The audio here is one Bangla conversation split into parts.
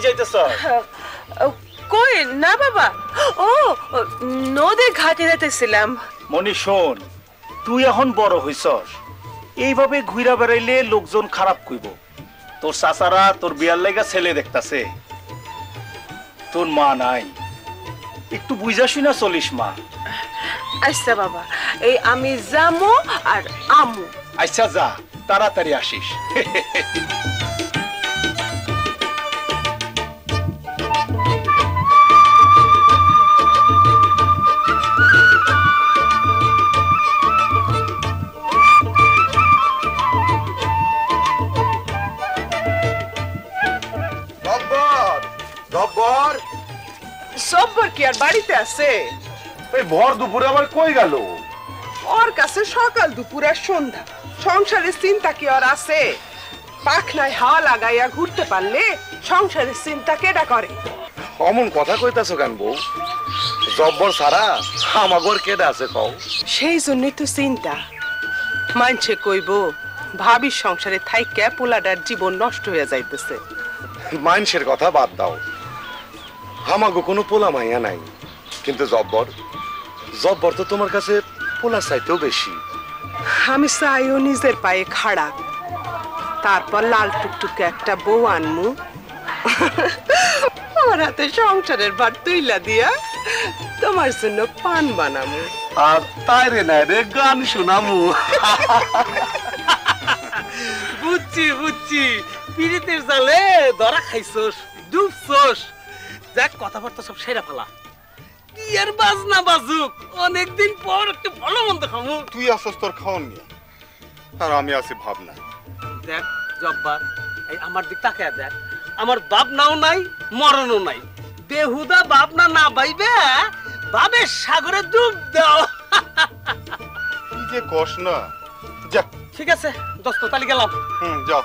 যাইতেছ? কই না বাবা, ও নদী ঘাটে যেতেছিলাম। মনি শোন, তুই এখন বড় হইছস, এইভাবে ঘুরা বেড়াইলে লোকজন খারাপ কইব। তোর চাচারা তোর বিয়ার লাইগা ছেলে দেখতাছে, তোর মা নাই, একটু বুঝা শুনা চলিস মা। আচ্ছা বাবা, এই আমি যামু আর আমু। আচ্ছা যা, তাড়াতাড়ি আসিস। সব্বর কি আর বাড়িতে আছে? এই ভর দুপুরে আবার কই গেল? ওর কাছে সকাল দুপুর আর সন্ধ্যা, সংসারের চিন্তা কি আর আছে? পাখনায় হাওয়া লাগাইয়া ঘুরতে পারলে সংসারের চিন্তা কেডা করে? অমন কথা কইতাছো কেন বউ? জব্বর সারা আমাগর কেডা আছে কও? সেই জন্যই তো চিন্তা। মানছে কইব ভাবির সংসারে থাইকা পোলাডার জীবন নষ্ট হয়ে যাইতেছে। মানুষের কথা বাদ দাও, আমাগো কোনো পোলা মাইয়া নাই, কিন্তু জব্বর তো তোমার কাছে পোলা চাইতেও বেশি। আমি চাইও নিজের পায়ে খাড়া, তারপর লাল টুকটুকে একটা বউ আনমু, আমার হাতে সংসারের ভার তুইলা দিয়া তোমার জন্য পান বানামু, আর তাই রে না রে গান শোনামু। বুঝছি বুঝছি, পিরিতের জালে ধরা খাইছস, ডুবছস। দেখ কথাবার্তা সব সেরা ফেলা, কি আর বাজনা বাজুক, অনেকদিন পর একটু ভালো মন্দ খামু। তুই আসস তোর খাওয়ান নিয়ে, আর আমি আছি ভাবনা। দেখ জব্বার, এই আমার দিক তাকায় দেখ, আমার বাপ নাও নাই, মরণও নাই, বেহুদা বাপ না না বাইবে বাবের সাগরে ডুব দাও। কি যে কস না, যা। ঠিক আছে দোস্ত, তালি গেলাম। যাও।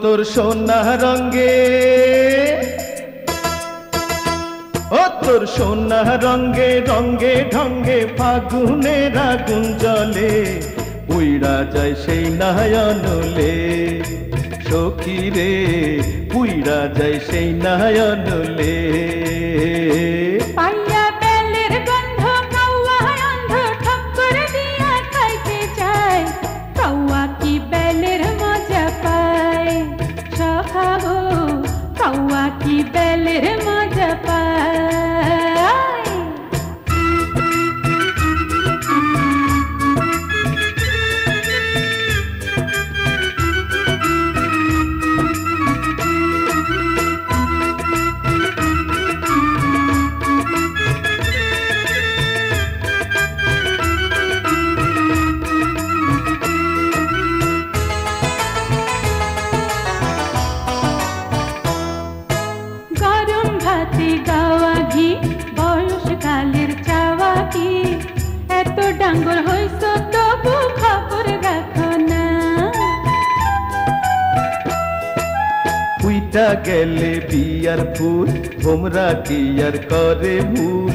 তোর সোনা রঙে, ও তোর সোনা রঙে রঙে ঢঙ্গে ফাগুনের আগুন জ্বলে, উইড়া যায় সেই নয়নলে সখী রে, উইড়া যায় সেই নয়নলে। বেলের মজা পায়, ডাঙ্গর হইছ তবু খবর রাখো না। ফুইটা গেলে বিয়ার ফুল ভোমরা কি আর করে ভুল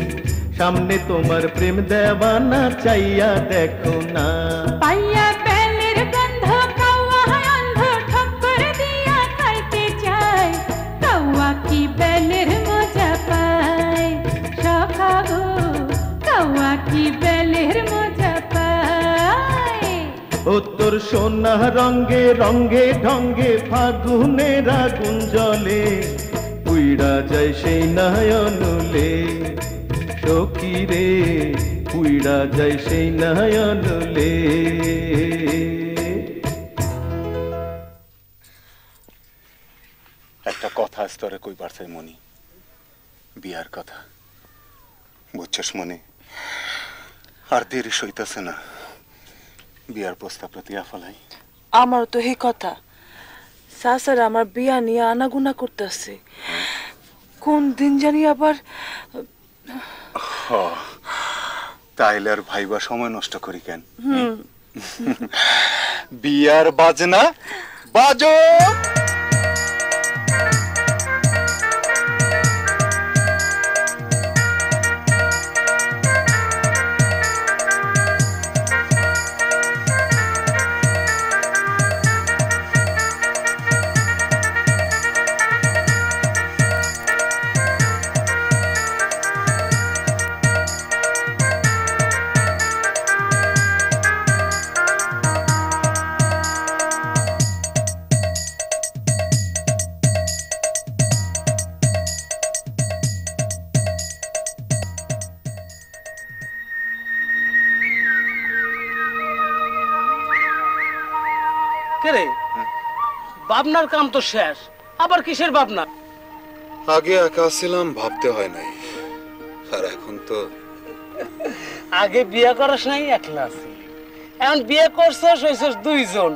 সামনে তোমার প্রেম দেওয়ানা চাইয়া দেখো না পাইয়া বেলের গন্ধ কাওয়া অন্ধ ঠক্কর দিয়া খাইতে চায় কাওয়া কি বেলের মজা পায় সখা গো কাওয়া কি বেলের মজা পায় ও তোর সোনা রঙ্গে রঙ্গে ঢঙ্গে ফাগুনের আগুন জ্বলে উইড়া যায় সেই নয়নলে সখী রে উইড়া যায় সেই নয়নলে একটা কথা স্তরে কইবার চাই মনি বিয়ার কথা বুঝছস মনি আর দেরি সইতাছে না বিয়ার প্রস্তাবটা দিয়া ফেলাই আমার তো এই কথা সাসার আমার বিয়া নিয়ে আনাগুনা করতেছে কোন দিন জানি আবার তাইলে আর ভাইবা সময় নষ্ট করি কেন বিয়ার বাজনা বাজো রে ভাবনার কাম তো শেষ আবার কিসের ভাবনা আগে একা ছিলাম ভাবতে হয় নাই আর এখন তো আগে বিয়ে করাস নাই একলা আছি এখন বিয়ে করছস হইছস দুইজন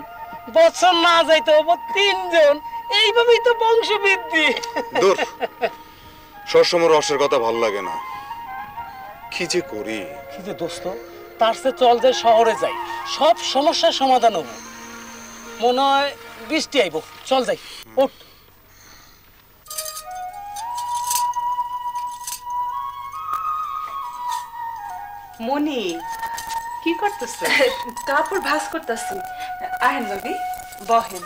বছর না যাইতে হবো তিনজন এইভাবেই তো বংশ বৃদ্ধি দূর সবসময় রসের কথা ভাল লাগে না কি যে করি কি যে দোস্ত তার সে চল যে শহরে যাই সব সমস্যার সমাধান হবো মনে হয় বৃষ্টি আইব চল যাই ওঠ মনি কি করতেছে? কাপড় ভাঁজ করতেছি আহেন ভাবি বহেন।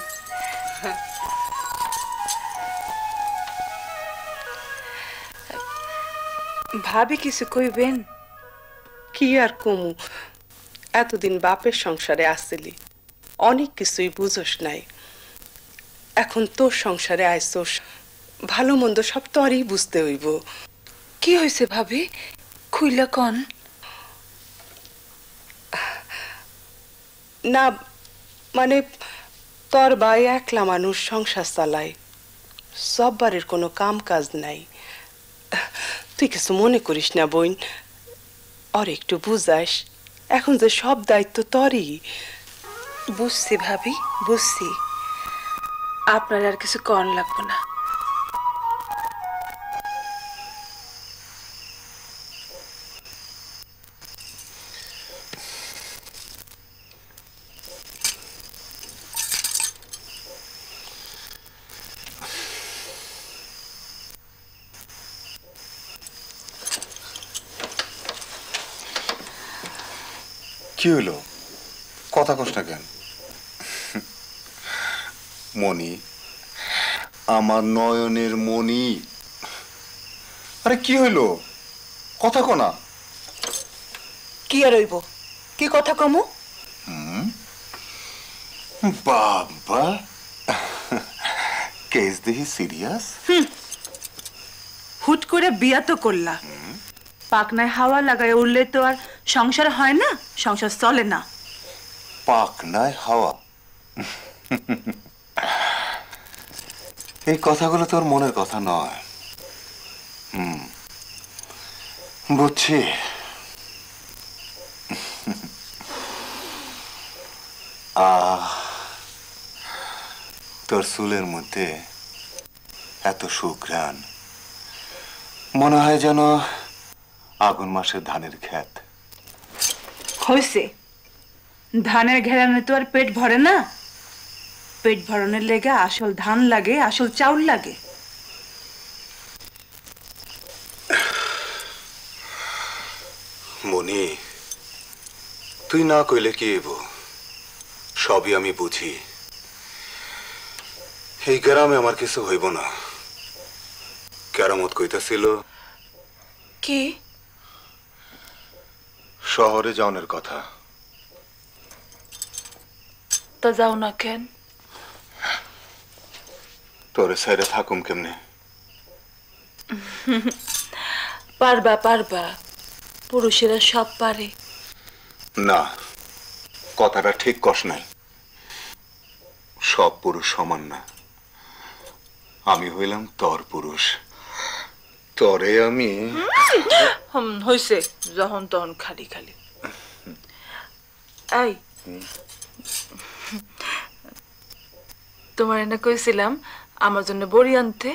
ভাবি কিছু কইবেন? কি আর কমু, এতদিন বাপের সংসারে আসছিলি, অনেক কিছুই বুঝোস নাই, এখন তোর সংসারে আইসোস, ভালো মন্দ সব তোরই বুঝতে হইব। কি হয়েছে ভাবি, খুইলা কন। না মানে তোর ভাই একলা মানুষ সংসার চালায়, সববারের কোনো কাম কাজ নাই। তুই কিছু মনে করিস না বোন, আর একটু বুঝাস, এখন যে সব দায়িত্ব তোরই। বুঝছি ভাবি বুঝছি, আপনার আর কিছু কন লাগবে না। কি হইলো, কথা কস না কেন? মনি, আমার নয়নের মনি। আরে কি হইলো, কথা কনা। কি আর হইব, কি কথা কমু? বাবা, কেস দেখি সিরিয়াস। হুট করে বিয়া তো করলা, পাকনায় হাওয়া লাগায় উঠলে তো আর সংসার হয় না, সংসার চলে না। পাকনায় হাওয়া, এই কথাগুলো তোর মনের কথা নয়। বুঝছি। তোর চুলের মধ্যে এত সুঘ্রাণ, মনে হয় যেন আগুন মাসের ধানের ক্ষেত। হয়েছে, ধানের ঘেরানে তো আর পেট ভরে না, পেট ভরণের লেগে আসল ধান লাগে, আসল চাউল লাগে। মনি, তুই না কইলে কি হইব? সবই আমি বুঝি। এই গ্রামে আমার কিছু হইব না। কেরামত কইতাছিল কি? শহরে যাওয়ার কথা। তা যাও না কেন? তোরে সাইরে থাকুম কেমনে? পারবা পারবা, পুরুষেরা সব পারে। না, কথাটা ঠিক কস নাই। সব পুরুষ সমান না। আমি হইলাম তোর পুরুষ। তরে আমি হইছে, যখন তখন খালি খালি। এই, তোমার এনে কইছিলাম আমার জন্য বড়ি আনতে।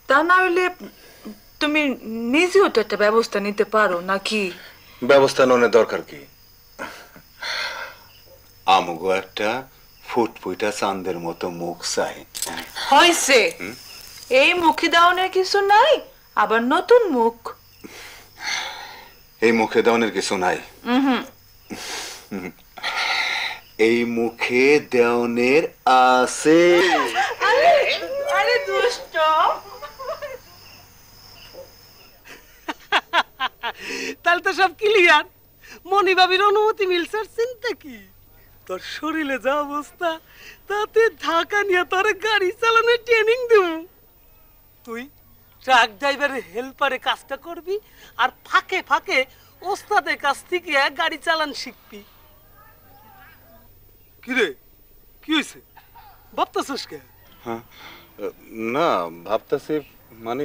তা না হইলে তুমি নিজেও তো একটা ব্যবস্থা নিতে পারো নাকি? ব্যবস্থা নেওয়ার দরকার কি? আমগো একটা ফুটফুটা চাঁদের মতো মুখ চাই। হইছে, এই মুখে দাওনের কিছু নাই, আবার নতুন মুখ। এই মুখে দেওয়ানের কিছু নাই। এই মুখে দেওয়ানের আছে। আরে দুষ্ট! তাহলে তো সব ক্লিয়ার। মনি ভাবির অনুমতি মিলছে, আর চিন্তা কি? তোর শরীরে যা অবস্থা, তাতে ঢাকা নিয়ে তোর গাড়ি চালানোর ট্রেনিং দেব। তুই ট্রাক ড্রাইভারের হেল্পারে কাজটা করবি, আর ফাঁকে ফাঁকে ওস্তাদের কাছ থেকে গাড়ি চালান শিখবি। কিরে, কি হয়েছে? ভাবতেছিস কে? না, ভাবতেছি মানে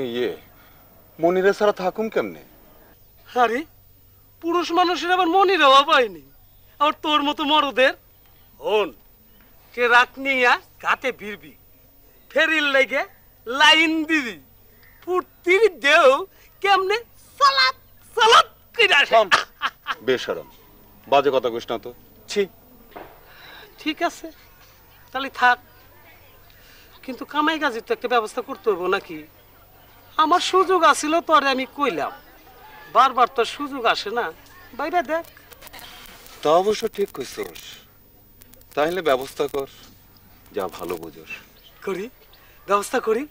মনিরে ছাড়া থাকুম কেমনে? আরে পুরুষ মানুষের আবার মনির অভাব হয়নি, আর তোর মতো মরদের। হন, সে রাত নিয়া ঘাটে ভিড়বি, ফেরির লেগে লাইন দিবি, ফুর্তির দেও কেমনে সালাত সালাত কইরা আসে। বেশরম, বাজে কথা কইস না তো। ছি। ঠিক আছে, তাহলে থাক, কিন্তু কামাই কাজের তো একটা ব্যবস্থা করতে হইব নাকি? আমার সুযোগ আছিল, তোরে আমি কইলাম, বারবার তোর সুযোগ আসে না। বাইরে দেখ। তা অবশ্য ঠিক কইছস। তাহলে ব্যবস্থা কর, যা ভালো বুঝোস। করি, ব্যবস্থা করি।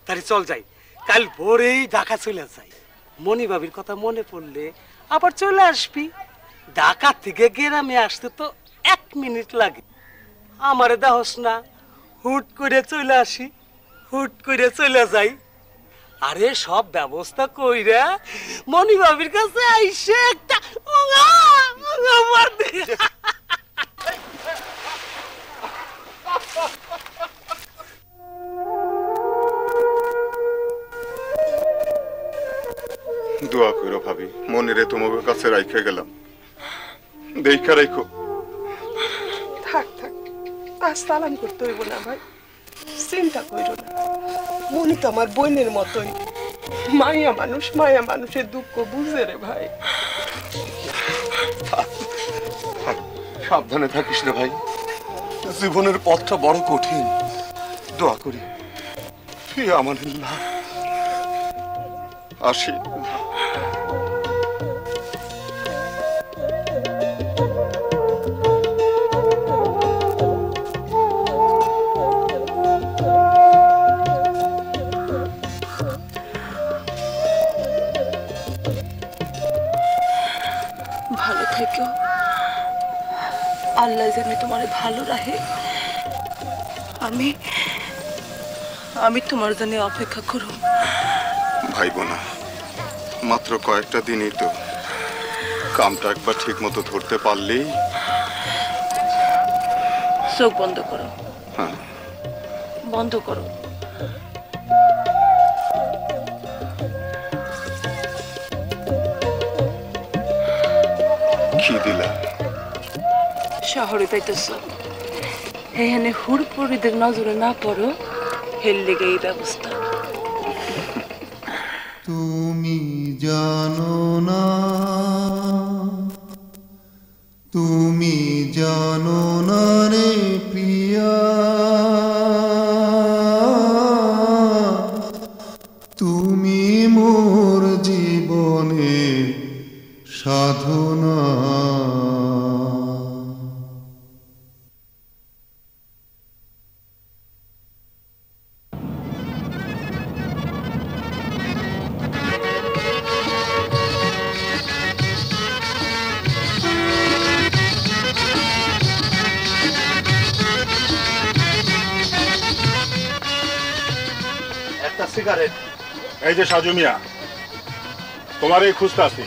তাহলে চল যাই, কাল ভোরেই ঢাকা চলে যাই। মনি ভাবির কথা মনে পড়লে আবার চলে আসবি। ঢাকা থেকে গ্রামে আসতে তো 1 মিনিট লাগে। আমারে দেহস না, হুট করে চলে আসি, হুট করে চলে যাই। আরে সব ব্যবস্থা কইরা মনি ভাবির কাছে আইসে একটা মার দে। দোয়া কইরো ভাবি, মনিরে তোমাদের কাছে রাইখে গেলাম, দেখা রাখো। থাক থাক, আজ সালাম করতে হইব না ভাই, চিন্তা কইরো না। মনি তো আমার বোনের মতোই, মায়া মানুষ, মায়া মানুষের দুঃখ বুঝে রে ভাই। সাবধানে থাকিস রে ভাই, জীবনের পথটা বড় কঠিন। দোয়া করি, ফি আমানিল্লাহ। আসি। ভালো থেকো, আল্লাহ যেন তোমার ভালো রাখে। আমি তোমার জন্য অপেক্ষা করব। ভাইব না, মাত্র কয়েকটা দিনই তো, কামটা একবার ঠিক মতো ধরতে পারলেই। চোখ বন্ধ করো। হ্যাঁ, বন্ধ করো। কি দিলা? শহরে পাইতেছ, এখানে হুড়পড়িদের নজরে না পড়ো, হেল লেগে এই ব্যবস্থা। তুমি জানো না, তুমি জানো না রে প্রিয়া, তুমি মোর জীবনে সাধনা। একটা সিগারেট। এই যে সাজু মিয়া, তোমার এই খুঁজতাছি,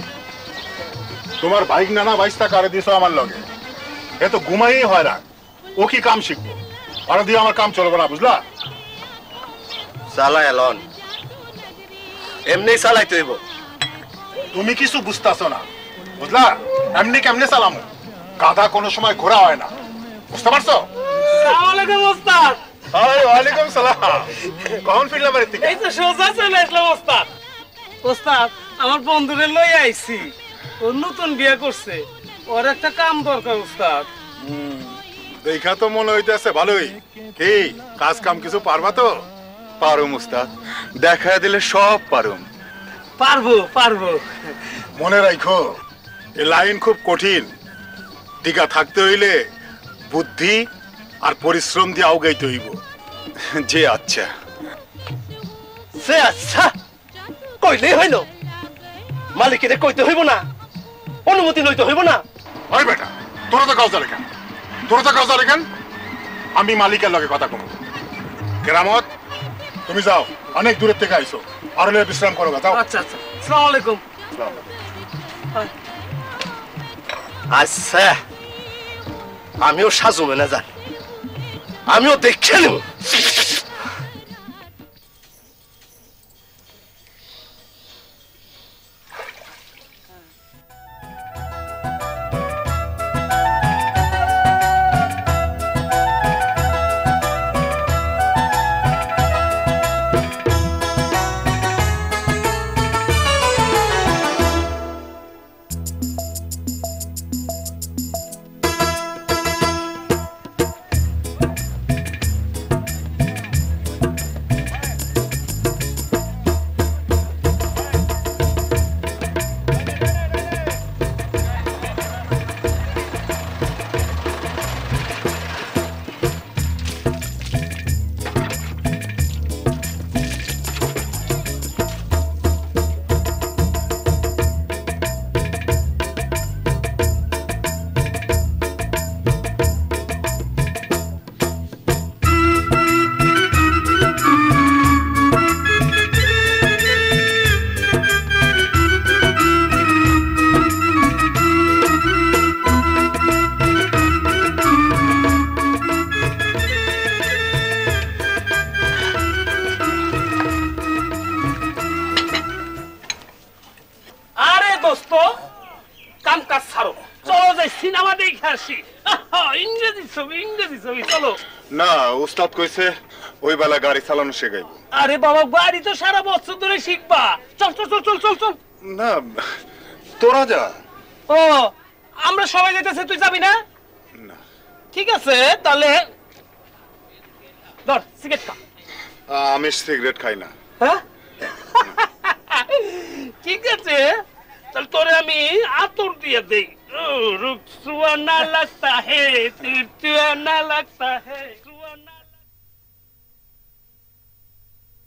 তোমার বাইক নানা বাইশটা কারে দিছো আমার লগে। এ তো ঘুমাই হয় না, ও কি কাম শিখবো? আর দিয়ে আমার কাম চলবে না, বুঝলা? চালাই এলন, এমনি চালাইতে হইব। তুমি কিছু বুঝতেছো না, বুঝলা? এমনি কেমনে চালামো? গাধা কোনো সময় ঘোরা হয় না, বুঝতে পারছো? আসসালামু আলাইকুম ওস্তাদ। ওয়ালাইকুম সালাম। কখন ফিরলাম বাড়ি থেকে? এই তো সোজা চলে আসলাম ওস্তাদ। ওস্তাদ, আমার বন্ধুরে লই আইছি, ও নতুন বিয়ে করছে, ওর একটা কাম দরকার ওস্তাদ। দেখা তো মনে হইতেছে ভালোই। কি কাজ কাম কিছু পারবা তো? পারুম উস্তাদ, দেখা দিলে সব পারুম। পারবো পারবো। মনে রাখো, এই লাইন খুব কঠিন। টিকা থাকতে হইলে বুদ্ধি আর পরিশ্রম দিয়ে আউগাইতে হইব। যে আচ্ছা সে আচ্ছা কইলেই হইল, মালিকের কইতে হইব না, অনুমতি লইতে হইব না। ওই বেটা, তোরা তো কাজ লেখেন, তোরা তো কাজ লেখেন। আমি মালিকের লগে কথা কম। কেরামত, তুমি যাও, অনেক দূরের থেকে আইছো, আর হলে বিশ্রাম করো। যাও। আচ্ছা আচ্ছা, আসসালামু আলাইকুম। আচ্ছা, আমিও সাজু মেনে যান, আমিও দেখে নেব। সিনেমা দেখে আসি। ইংরেজি ছবি, ইংরেজি ছবি, চলো। না, উস্তাদ কইছে ওই বেলা গাড়ি চালানো শেখাইবো। আরে বাবা, গাড়ি তো সারা বছর ধরে শিখবা। চল চল চল চল চল চল। না, তোরা যা। ও, আমরা সবাই যেতেছি, তুই যাবি না? ঠিক আছে, তাহলে ধর সিগারেট খা। আমি সিগারেট খাই না। হ্যাঁ, ঠিক আছে, তাহলে তোরে আমি আতর দিয়ে দেই। রুকসুয়ানা লাগতা হে, তিরচুয়ানা লাগতা হে।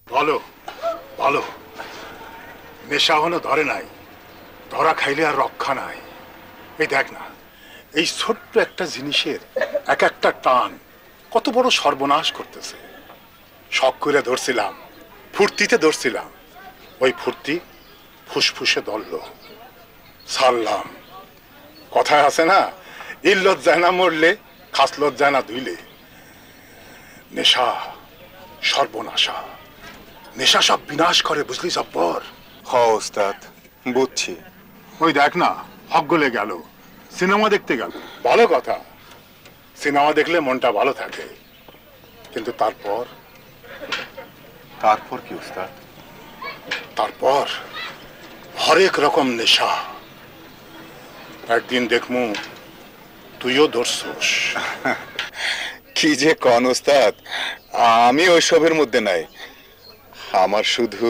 ভালো ভালো, নেশা হলো ধরে নাই, ধরা খাইলে আর রক্ষা নাই। এই দেখ না, এই ছোট্ট একটা জিনিসের এক একটা টান কত বড় সর্বনাশ করতেছে। শখ করে ধরছিলাম, ফুর্তিতে ধরছিলাম, ওই ফুর্তি ফুসফুসে ধরল, ছাড়লাম। কথায় আছে না, ইল্লত যায় না মরলে, খাসলত যায় না ধুইলে। নেশা সর্বনাশা, নেশা সব বিনাশ করে, বুঝলি জব্বর? হ উস্তাদ, বুঝছি। ওই দেখ না, হক গলে গেল, সিনেমা দেখতে গেল। ভালো কথা, সিনেমা দেখলে মনটা ভালো থাকে, কিন্তু তারপর তারপর কি উস্তাদ? তারপর হরেক রকম নেশা। একদিন দেখমু তুইও ধরছস। কি যে কন ওস্তাদ, আমি ওইসবের মধ্যে নাই। আমার শুধু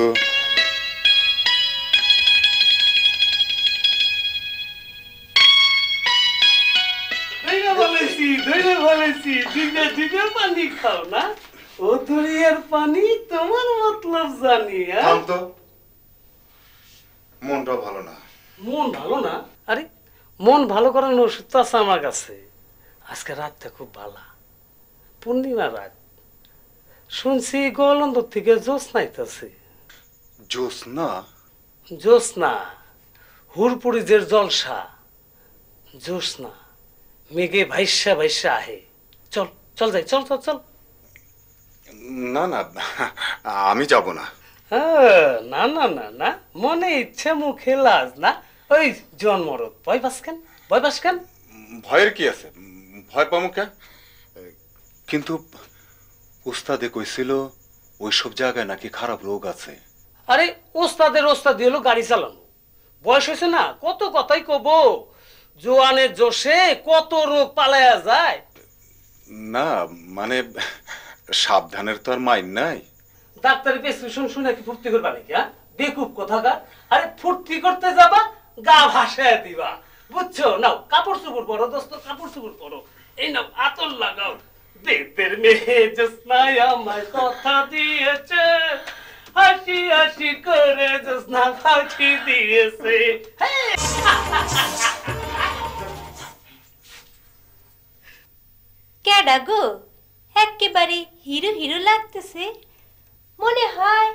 পানি খাও না, ও দরিয়ার পানি তোমার মতলব জানি। থাম তো, মনটা ভালো না। মন ভালো না? আরে মন ভালো করার ওষুধ তো আছে আমার কাছে। আজকে রাতটা খুব ভালো, পূর্ণিমা রাত। শুনছি গোয়ালন্দর থেকে জ্যোৎস্না আইতাছে। জ্যোৎস্না? জ্যোৎস্না, হুরপুরিজের জলসা। জ্যোৎস্না মেঘে ভাইসা ভাইসা আহে। চল চল যাই, চল চল চল। না না, আমি যাব না। না না না না, মনে ইচ্ছে মুখে লাজ না। ওই জন মরদ, ভয় পাস কেন? ভয় পাস কেন? ভয়ের কি আছে, ভয় পাবো কেন? কিন্তু উস্তাদে কইছিল ওইসব জায়গায় নাকি খারাপ রোগ আছে। আরে ওস্তাদের ওস্তাদি হলো গাড়ি চালানো। বয়স হয়েছে না, কত কথাই কব। জোয়ানের জোশে কত রোগ পালায়া যায়। না মানে সাবধানের তো আর মাইন নাই। ডাক্তারের প্রেসক্রিপশন শুনে কি ফুর্তি করবা নাকি? বেকুব কোথাকার। আরে ফুর্তি করতে যাবা, গা ভাসায় দিবা, বুঝছো? নাও কাপড় চোপড় পরো দোস্ত, কাপড় চোপড় পরো। এই নাও আতর লাগাও। বেদের মেয়ে জ্যোৎস্নায় আমায় কথা দিয়েছে, হাসি হাসি করে জ্যোৎস্না ফাঁকি দিয়েছে। কেডা গো, একেবারে হিরো হিরো লাগতেছে। মনে হয়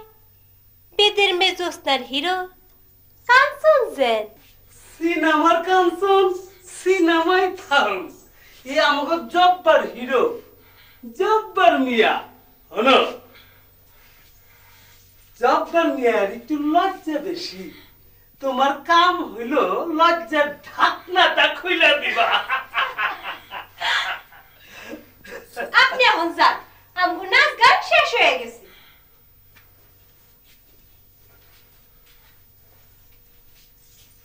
বেদের মেয়ে জ্যোৎস্নার হিরো কাঞ্চন যেন। সিনেমার কাঞ্চন সিনেমায় থাম। এ আমাকে জব্বার হিরো, জব্বার মিয়া। হলো জব্বার মিয়ার একটু লজ্জা বেশি। তোমার কাম হইল লজ্জার ঢাকনাটা খুইলা দিবা। আপনি এখন যান, আমগো নাচ গান শেষ হয়ে গেছে।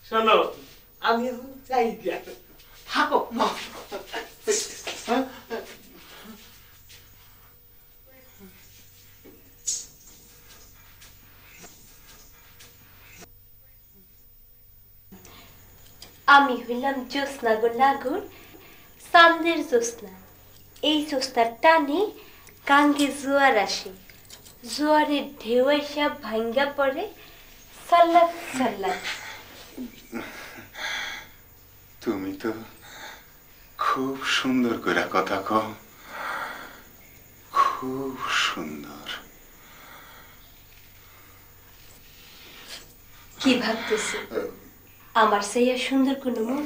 শোনো, আমি এখন চাই দিয়া থাকো। আমি হইলাম জ্যোৎস্না গো নাগর, চাঁদের জ্যোৎস্না। এই জ্যোৎস্নার টানে গাঙ্গে জোয়ার আসে, জোয়ারের ঢেউ এসে ভাঙ্গা পড়ে সাল্লাত সাল্লাত। তুমি তো খুব সুন্দর করে কথা কও, খুব সুন্দর। কি ভাবতেছো আমার সেই সুন্দর কোন মুখ?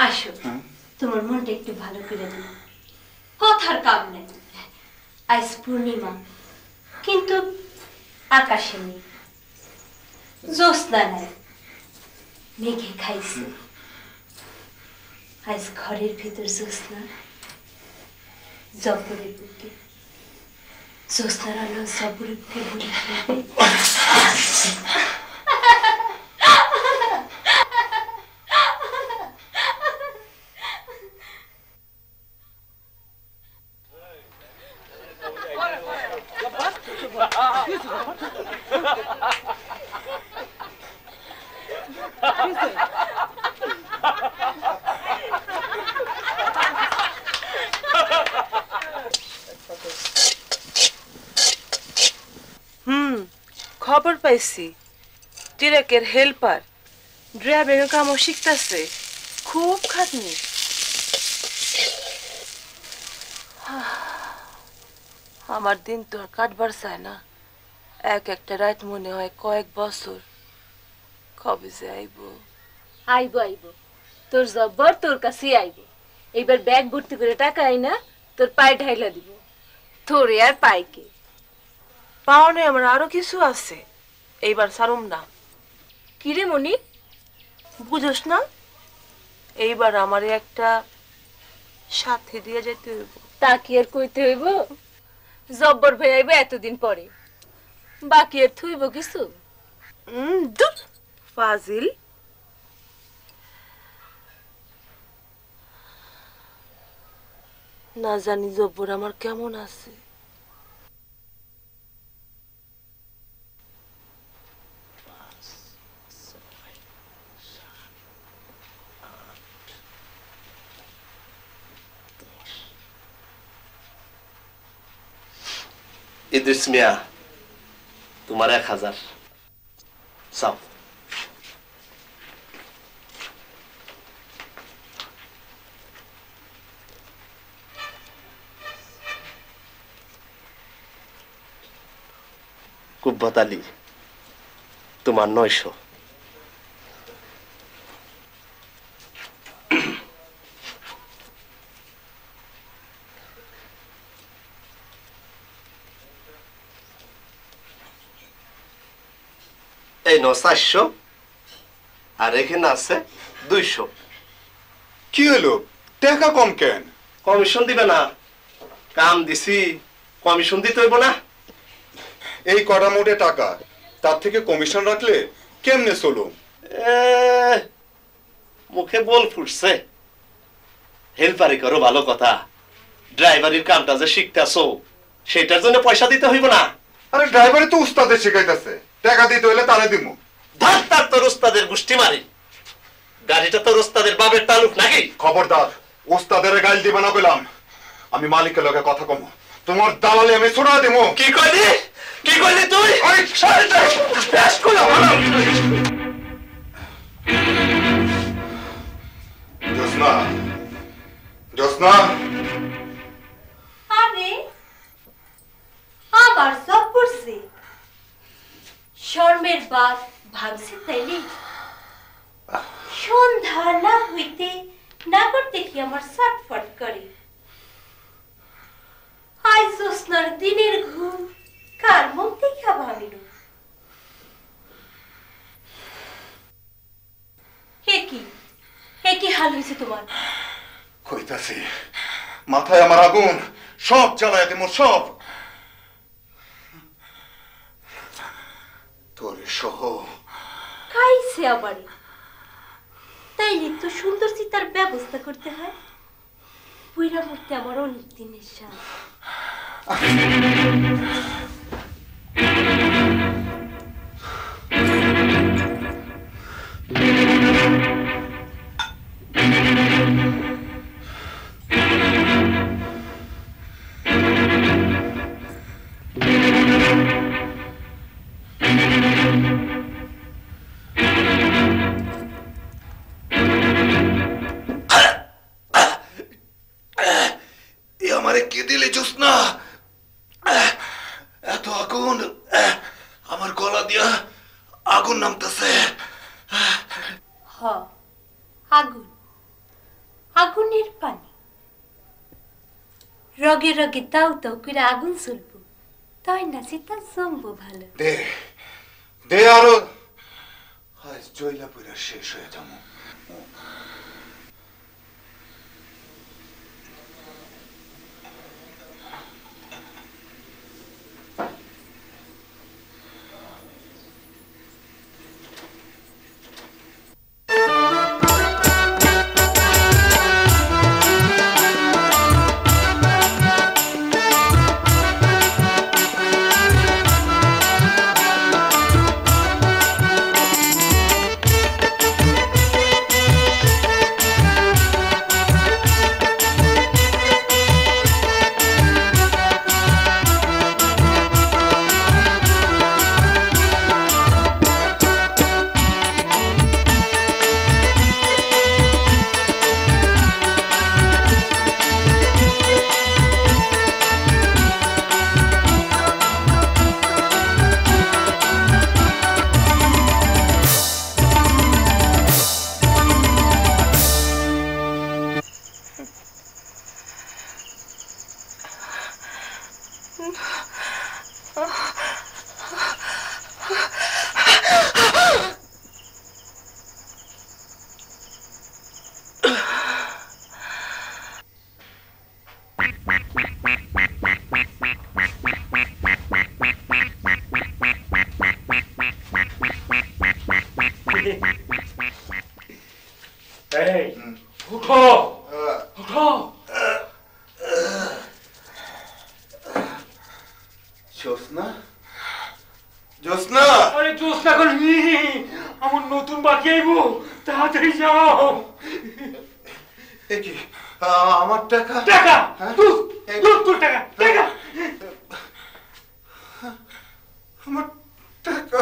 আসো, তোমার মনটা একটু ভালো করে দিই। কথার কাম নেই। আজ পূর্ণিমা, কিন্তু আকাশে নেই, জ্যোৎস্না নাই, মেঘে খাইছে। আজ ঘরের ভিতর জ্যোৎস্না, জব্বরের বুকে জ্যোৎস্নার আলো জব্বরের বুকে বুড়ি খেলবে। খবর পাইছি ট্রাকের হেল্পার ড্রাইভিং কামও শিখতেছে, খুব খাটনি। আমার দিন তো আর কাটবার চায় না, এক একটা রাত মনে হয় কয়েক বছর। কবে যে আইব? আইব আইব, তোর জব্বর তোর কাছে আইব। এইবার ব্যাগ ভর্তি করে টাকা আই না, তোর পায়ে ঢাইলা দিব। তোরে আর পাইকে পাওনে আমার আরো কিছু আছে, এইবার সারুম না। কিরে মনি, বুঝোস না? এইবার আমার একটা সাথে দিয়ে যেতে হইব। তা কি আর কইতে হইব? জব্বর ভাই আইব এতদিন পরে, বাকি আর থইব কিছু? দূর ফাজিল। না জানি জব্বর আমার কেমন আছে। ইদ্রিস মিয়া, তোমার 1000 চাও। কুব্বত আলী, তোমার 900। এই 400 আর এখানে আছে 200। কি হলো, টাকা কম কেন? কমিশন দিবে না? কাম দিছি, কমিশন দিতে হইব না? এই কটা মোটে টাকা, তার থেকে কমিশন রাখলে কেমনে চলো? মুখে বল ফুটছে। হেল্পারি করো ভালো কথা, ড্রাইভারির কামটা যে শিখতেছো সেটার জন্য পয়সা দিতে হইব না? আরে ড্রাইভারে তো উস্তাদে শিখাইতেছে, টাকা দিতে হইলে তারে দিমু। ধার তার তোর উস্তাদের গুষ্টি মারি। গাড়িটা তোর উস্তাদের বাবের তালুক নাকি? খবরদার, উস্তাদের গাল দিবে না কইলাম। আমি মালিকের লগে কথা কম, তোমার দালালি আমি শোনা দিমু। কি কইলি? কি কইলি তুই? জোসনা, জোসনা, আরে আবার সব পড়ছে। শর্মের বাদ ভাবছে তাইলে সন্ধ্যা না হইতে না করতে কি আমার ছটফট করে। আজ জোসনার দিনের ঘুম কার মুখ দেখা ভাবিল। হে কি হাল হয়েছে তোমার? কইতাছি মাথায় আমার আগুন, সব জ্বালায় দেবো সব। তোর সহ খাইছে আবার, তাইলে তো সুন্দর চিতার ব্যবস্থা করতে হয়। পুইরা মরতে আমার অনেক দিনের সাথ। আমারে কে দিলে জোসনা? এত আগুন, আমার গলা দিয়া আগুন নামতেছে। হ, আগুন, আগুনের পানি। রগে রগে তাও তাও করে আগুন চলব, তাই না সেটা জমবো ভালো। দে দে আরো, আজ জয়লা পুরা শেষ হয়ে যাবো। উঠো উঠো জোসনা আরে জোসনা কল আমার নতুন বাকি আইবো তাড়াতাড়ি যাও কি আমার টাকা টাকা তোর টাকা টাকা আমার টাকা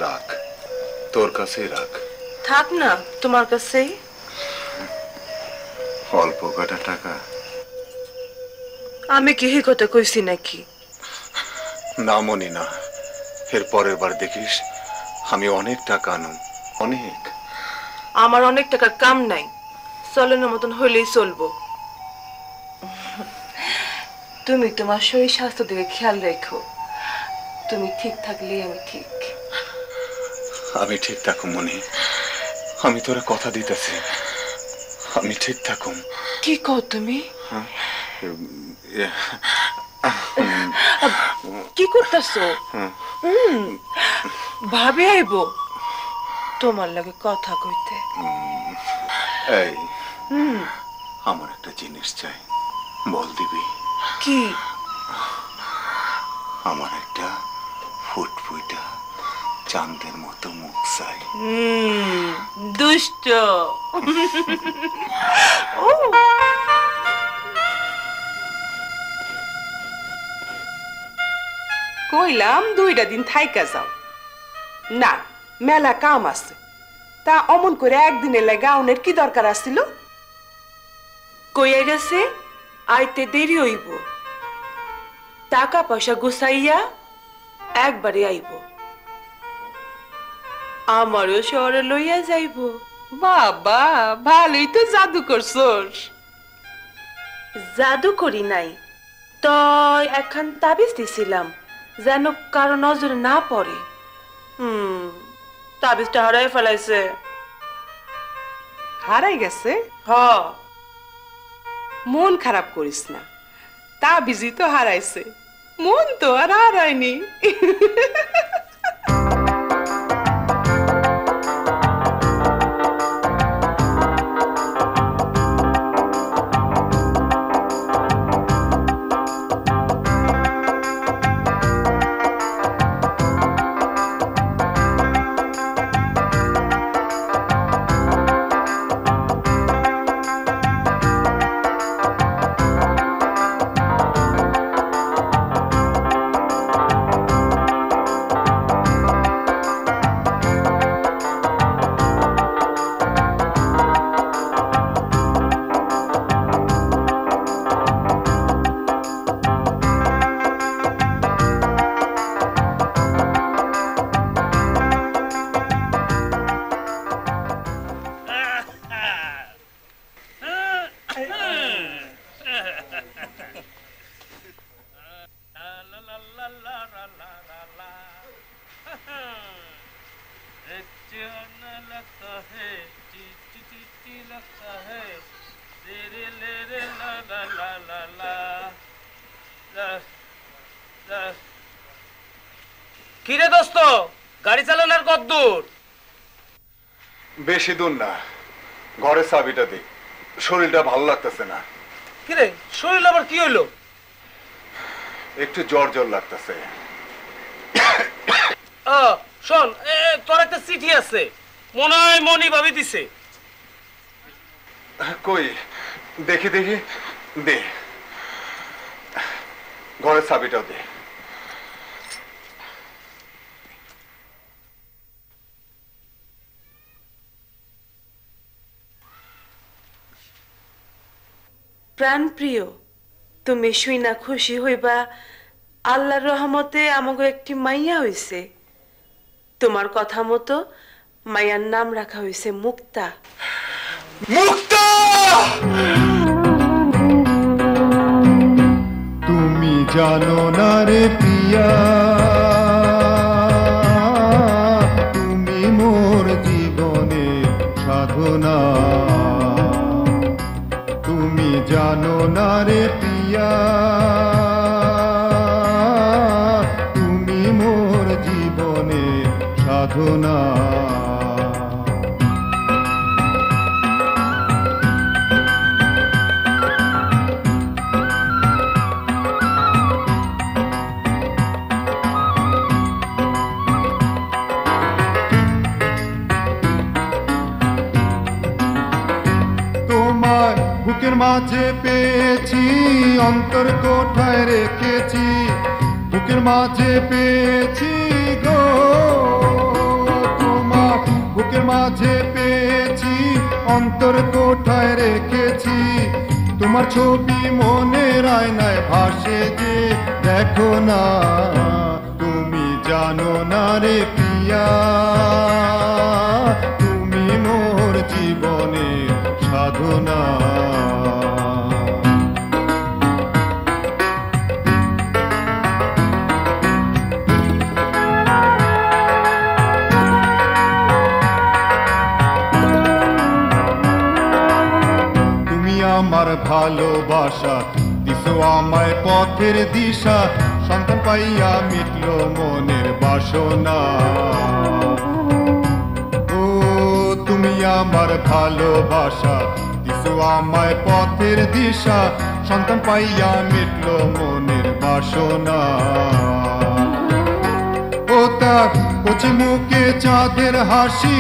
রাখ তোর কাছেই রাখ থাক না তোমার কাছেই অল্প কটা টাকা আমি কি এই কথা কইছি নাকি না মনি না এর পরের বার দেখিস আমি অনেক টাকা আনুম অনেক আমার অনেক টাকার কাম নাই চলনের মতন হইলেই চলবো তুমি তোমার শরীর স্বাস্থ্য দিকে খেয়াল রেখো তুমি ঠিক থাকলেই আমি ঠিক আমি ঠিক থাকুম মনি আমি তোরা কথা দিতেছি আমি ঠিক থাকুম কি কও তুমি কি করতেছো ভাবে আইব তোমার লাগে কথা কইতে এই আমার একটা জিনিস চাই বল দিবি কি আমার একটা ফুটফুটা চাঁদের মতো মুখ চাই দুষ্ট কইলাম 2টা দিন থাইকা যাও না মেলা কাম আছে তা অমন করে একদিনে লাগা আউনের কি দরকার আছিল কইয়া গেছে আইতে দেরি হইব টাকা পয়সা গুছাইয়া একবারে আইব আমারও শহরে লইয়া যাইব বাবা ভালোই তো জাদু করছস জাদু করি নাই তই এখন তাবিজ দিছিলাম যেন কারো নজরে না পড়ে তাবিজটা হারাই ফেলাইছে হারাই গেছে হ মন খারাপ করিস না তা বিজি তো হারাইছে মন তো আর হারায়নি কিরে দোস্ত গাড়ি চালানোর কত দূর বেশি দূর না ঘরে চাবিটা দে শরীরটা ভালো লাগতেছে না কিরে শরীর আবার কি হইলো একটু জ্বর জ্বর লাগতেছে শোন তোর একটা চিঠি আছে মনে হয় মনি ভাবি দিছে কই দেখি দেখি দে ঘরে চাবিটাও দে প্রাণ প্রিয় তুমি শুই না খুশি হইবা আল্লাহর রহমতে আমাকে একটি মাইয়া হইছে তোমার কথা মতো মাইয়ার নাম রাখা হইছে মুক্তা মুক্তা তুমি জানো না রে প্রিয়া তুমি মোর জীবনের সাধনা। তুমি জানো না রে প্রিয়া, তুমি মোর জীবনের সাধনা। বুকের মাঝে পেয়েছি, অন্তর কোঠায় রেখেছি, বুকের মাঝে পেয়েছি গো তোমার, বুকের মাঝে পেয়েছি, অন্তর কোঠায় রেখেছি। তোমার ছবি মনের আয়নায় ভাসে যে দেখো না, তুমি জানো না রে প্রিয়া, তুমি মোর জীবনের সাধনা। তুমি আমার ভালোবাসা, দিছো আমায় পথের দিশা, সন্তান পাইয়া মিটলো মনের বাসনা। ও তুমি আমার ভালোবাসা, দিছো আমায় পথের দিশা, সন্তান পাইয়া মিটলো মনের বাসনা। ও তার কচি মুখে চাঁদের হাসি,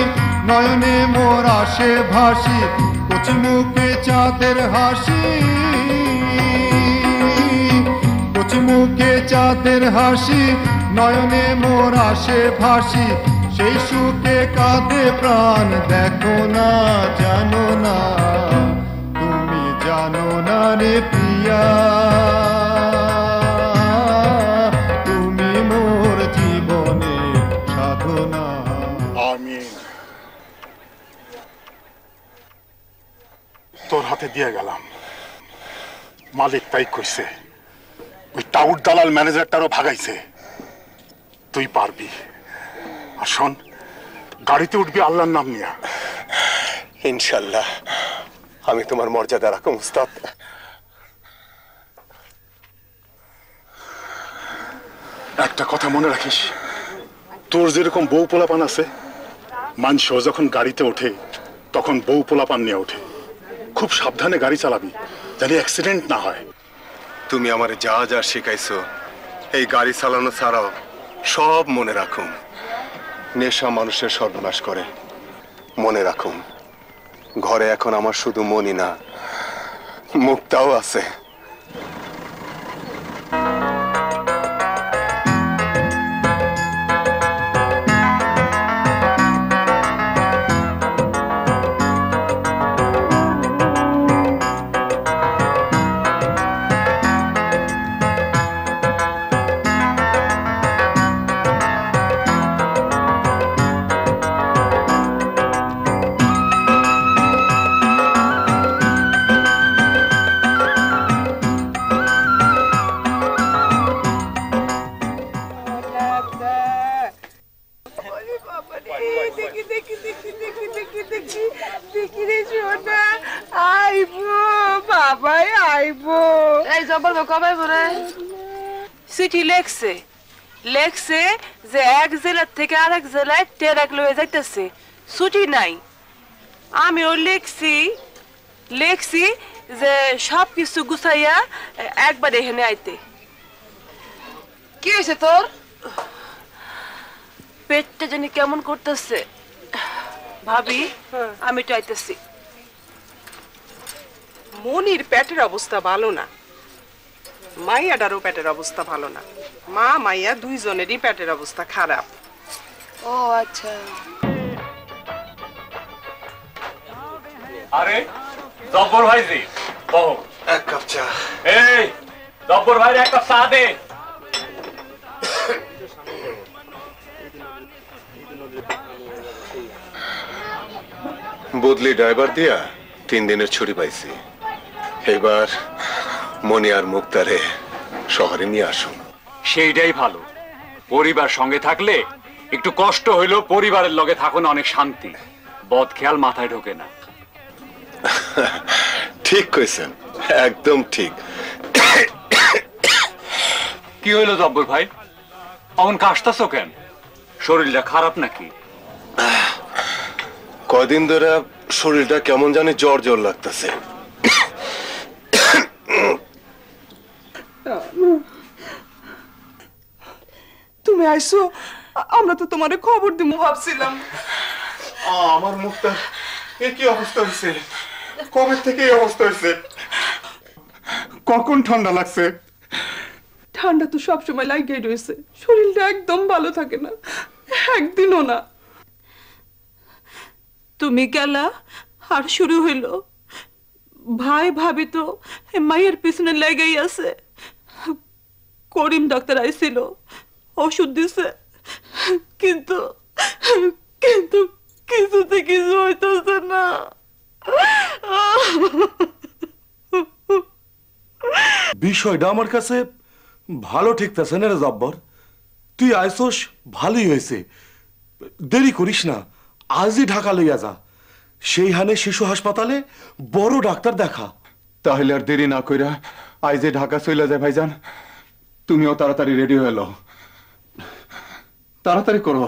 নয়নে মোর আসে ভাসি, কচি মুখে চাঁদের হাসি, কচি মুখে চাঁদের হাসি, নয়নে মোর আসে ভাসি, সেই সুখে কাঁদে প্রাণ দেখো না, জানো না, তুমি জানো না রে প্রিয়া, তুমি মোর জীবনের সাধনা। আমিন। তোর হাতে দিয়ে গেলাম, মালিক তাই কইছে, ওই টাউট দালাল ম্যানেজারটারও ভাগাইছে, তুই পারবি। আর শোন, গাড়িতে উঠবি আল্লাহর নাম নিয়া। ইনশাল্লাহ আমি তোমার মর্যাদা রাখুম উস্তাদ। একটা কথা মনে রাখিস, তোর যেরকম বউ পোলাপান আছে, মানুষও যখন গাড়িতে ওঠে তখন বউ পোলাপান নিয়ে ওঠে। খুব সাবধানে গাড়ি চালাবি, জানি অ্যাক্সিডেন্ট না হয়। তুমি আমারে যা যা শিখাইছো এই গাড়ি চালানো ছাড়াও সব মনে রাখুম। নেশা মানুষের সর্বনাশ করে, মনে রাখুম। ঘরে এখন আমার শুধু মনই না, মুক্তাও আছে। চিঠি লেখছে, লেখছে যে এক জেলার থেকে আরেক জেলায় ট্রাক লয়ে যাইতেছে, ছুটি নাই। আমিও লেখছি যে সব কিছু গুছাইয়া একবার এখানে আইতে। কি হয়েছে তোর? পেটটা জানি কেমন করতেছে। ভাবি আমি তো আইতেছি। মনির পেটের অবস্থা ভালো না, মাইয়াটারও পেটের অবস্থা ভালো না। মা মাইয়া দুইজনেরই পেটের অবস্থা খারাপ। ও আচ্ছা। আরে জব্বর ভাইজি, বহ। এক কাপ চা। এই জব্বর ভাইরে এক কাপ চা দে। বদলি ড্রাইভার দিয়া 3 দিনের ছুটি পাইছি। এবার মনি আর মুক্তারে শহরে নিয়ে আসুন। সেইটাই ভালো, পরিবার সঙ্গে থাকলে একটু কষ্ট হইলেও পরিবারের লগে থাকো না, অনেক শান্তি। বদ খেয়াল মাথায় ঢোকে না। ঠিক কইছেন, একদম ঠিক। কি হইলো জব্বর ভাই, অমন কাশতাছো কেন? শরীরটা খারাপ নাকি? কয়দিন ধরে শরীরটা কেমন জানি জ্বর জ্বর লাগতেছে। তুমি আইসো, আমরা তো তোমারে খবর দিমু ভাবছিলাম। আমার মুখটা এ কি অবস্থা হয়েছে? কবে থেকে এই অবস্থা হয়েছে? কখন ঠান্ডা লাগছে? ঠান্ডা তো সবসময় লাগিয়ে রয়েছে, শরীরটা একদম ভালো থাকে না, একদিনও না। তুমি গেলা আর শুরু হইল। ভাই ভাবি তো মায়ের পিছনে লেগেই আছে। করিম ডাক্তার আইছিল, ওষুধ দিছে, কিন্তু কিন্তু কিছুতে কিছু হইতেছে না। বিষয়টা আমার কাছে ভালো ঠেকতেছে না রে জব্বর। তুই আইসোস, ভালোই হয়েছে। দেরি করিস না, আজই ঢাকা লইয়া যা। সেইখানে শিশু হাসপাতালে বড় ডাক্তার দেখা। তাহলে আর দেরি না কইরা আইজে ঢাকা চলে যায় ভাইজান। তুমিও তাড়াতাড়ি রেডি হয়ে লো, তাড়াতাড়ি করো।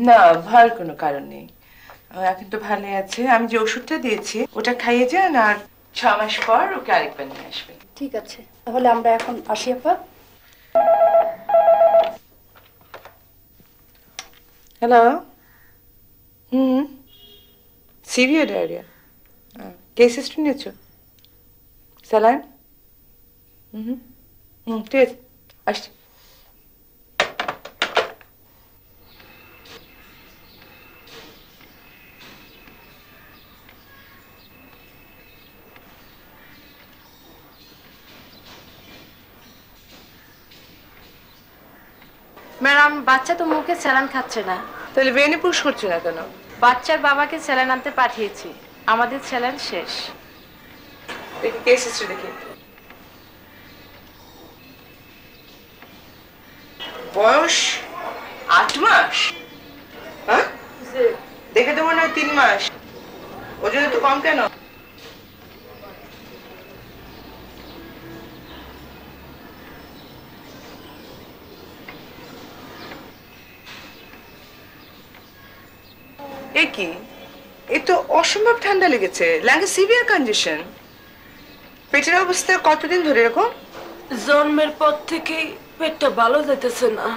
না, ভয়ের কোনো কারণ নেই, এখন তো ভালো আছে। আমি যে ওষুধটা দিয়েছি ওটা খাইয়ে যান, আর 6 মাস পর ওকে আরেকবার নিয়ে আসবেন। ঠিক আছে, তাহলে আমরা এখন আসি আপা। Hello. Severe diarrhoea. Case history নিয়েছো? স্যালাইন? ঠিক আছে, আসছি। ম্যাডাম, বাচ্চা তো মুখে স্যালাইন খাচ্ছে না। তাহলে ভেনে পুশ করছে না কেন? বাচ্চার বাবাকে স্যালাইন আনতে পাঠিয়েছি, আমাদের স্যালাইন শেষ। দেখি কেস হিস্ট্রি দেখি। বয়স 8 মাস? হ্যাঁ, দেখে তো মনে হয় 3 মাস। ওজন তো কম কেন? এ কি, এ তো অসম্ভব ঠান্ডা লেগেছে, লাগে সিভিয়ার কন্ডিশন। পেটের অবস্থা কতদিন ধরে এরকম? জন্মের পর থেকেই পেটটা ভালো যেতেছে না।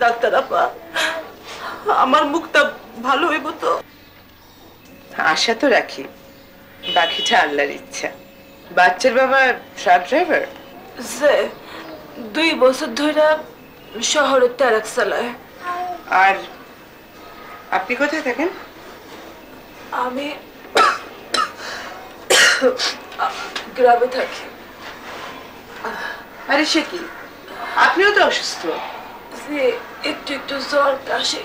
ডাক্তার আপা, আমার মুখটা ভালো হইব তো? আশা তো রাখি, বাকিটা আল্লাহর ইচ্ছা। বাচ্চার বাবা ট্রাক ড্রাইভার? যে 2 বছর ধরে শহরে ট্রাক চালায়। আর আপনি কোথায় থাকেন? আমি গ্রামে থাকি। আরে সে কি, আপনিও তো অসুস্থ। যে একটু একটু জ্বর কাশি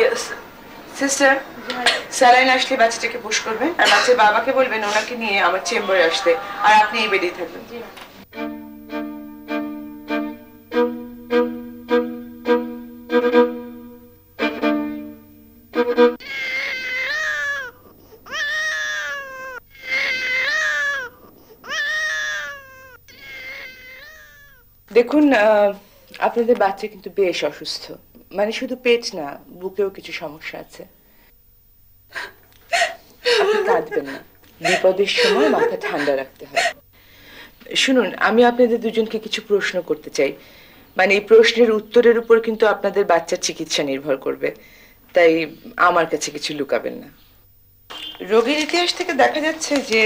গেছে। সিস্টার, স্যালাইন আসলে বাচ্চাটাকে পুশ করবেন, আর বাচ্চার বাবাকে বলবেন ওনাকে নিয়ে আমার চেম্বারে আসতে, আর আপনি এই বেডেই থাকবেন। দেখুন, আপনাদের বাচ্চা কিন্তু বেশ অসুস্থ, মানে শুধু পেট না, বুকেও কিছু সমস্যা আছে। আপনি কাঁদবেন না, বিপদের সময় মাথা ঠান্ডা রাখতে হয়। শুনুন, আমি আপনাদের দুজনকে কিছু প্রশ্ন করতে চাই, মানে এই প্রশ্নের উত্তরের উপর কিন্তু আপনাদের বাচ্চার চিকিৎসা নির্ভর করবে, তাই আমার কাছে কিছু লুকাবেন না। রোগীর ইতিহাস থেকে দেখা যাচ্ছে যে